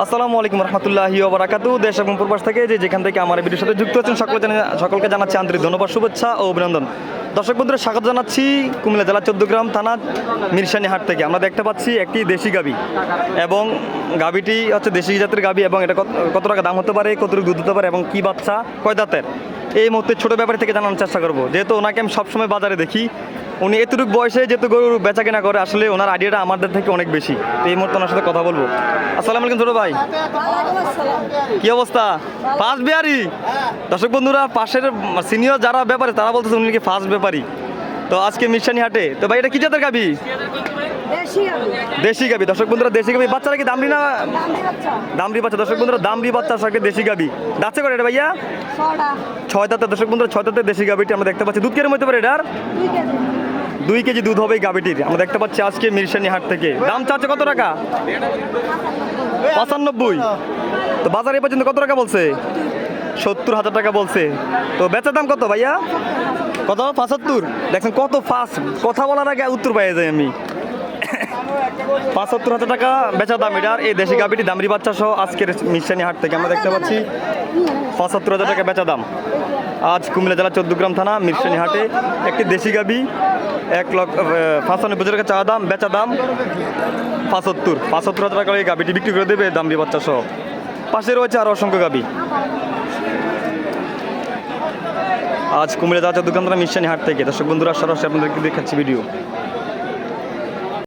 আসসালামু আলাইকুম রহমতুল্লাহি ওয়া বারাকাতুহু। দেশ এবং প্রবাস থেকে যেখান থেকে আমার ভিডিওর সাথে যুক্ত আছেন সকলকে জানাচ্ছি আন্তরিক ধন্যবাদ, শুভেচ্ছা ও অভিনন্দন। দর্শক বন্ধুরা, স্বাগত জানাচ্ছি কুমিল্লা জেলা চৌদ্দগ্রাম থানা মিরসানি হাট থেকে। আমরা দেখতে পাচ্ছি একটি দেশি গাভী এবং গাভীটি হচ্ছে দেশি জাতের গাভী এবং এটা কত টাকা দাম হতে পারে, কতটুকু দুধ হতে পারে এবং কী বাচ্চা কয় দাঁতের, এই মুহূর্তে ছোটো ব্যাপারী থেকে জানানোর চেষ্টা করবো। যেহেতু ওনাকে আমি সবসময় বাজারে দেখি, উনি এতটুকু বয়সে যেহেতু গরু বেচা কেনা করে, আসলে ওনার আইডিয়াটা আমাদের থেকে অনেক বেশি। তো এই মুহূর্তে ওনার সাথে কথা বলবো। আসসালামু আলাইকুম ছোটো ভাই, কি অবস্থা? ফার্স্ট বেয়ারি। দর্শক বন্ধুরা, পাশের সিনিয়র যারা ব্যাপারে তারা বলতেছে উনি কি ফার্স্ট ব্যাপারী। তো আজকে মিরসানি হাটে, তো ভাই এটা কি জাতের গাভী? দেশি গাভী। দর্শক বন্ধুরা, দেশি গাভী। বাচ্চারা কি দামড়ি না দামড়ি বাচ্চা? দর্শক বন্ধুরা, দামড়ি বাচ্চা সাথে দেশি গাভী। দাচ্ছে করে এটা ভাইয়া? 6 দাঁতের। দর্শক বন্ধুরা, 6 দাঁতের দেশি গাভীটি আমরা দেখতে পাচ্ছি। দুধ কেরম হতে পারে এটার? 2 কেজি দুধ হবে এই গাভীটির। আমরা দেখতে পাচ্ছি আজকে মিরসানি হাট থেকে। দাম চাচ্ছে কত টাকা? 95। তো বাজারে এ পর্যন্ত কত টাকা বলছে? 70,000 টাকা বলছে। তো বেচার দাম কত ভাইয়া? কত? 75। দেখছেন কত ফাস্ট কথা বলার আগে উত্তর পেয়ে যাই আমি। 75,000 টাকা বেচা দাম এটার। এই দেশি গাভীটি দামড়ি বাচ্চা সহ আজকের মিরসানি হাট থেকে আমরা দেখতে পাচ্ছি 75,000 টাকা বেচা দাম। আজ কুমিল্লা জেলা চৌদ্দগ্রাম থানা মিরসানি হাটে একটি দেশি গাভী 1,95,000 টাকা চাওয়া দাম, বেচা দাম 75,000 টাকা এই গাভীটি বিক্রি করে দেবে দামড়ি বাচ্চা সহ। পাশে রয়েছে আরও অসংখ্য গাভী। আজ কুমিল্লা জেলা চৌদ্দগ্রাম থানা মিরসানি হাট থেকে দর্শক বন্ধুরা সরাসরি আপনাদেরকে দেখাচ্ছি ভিডিও।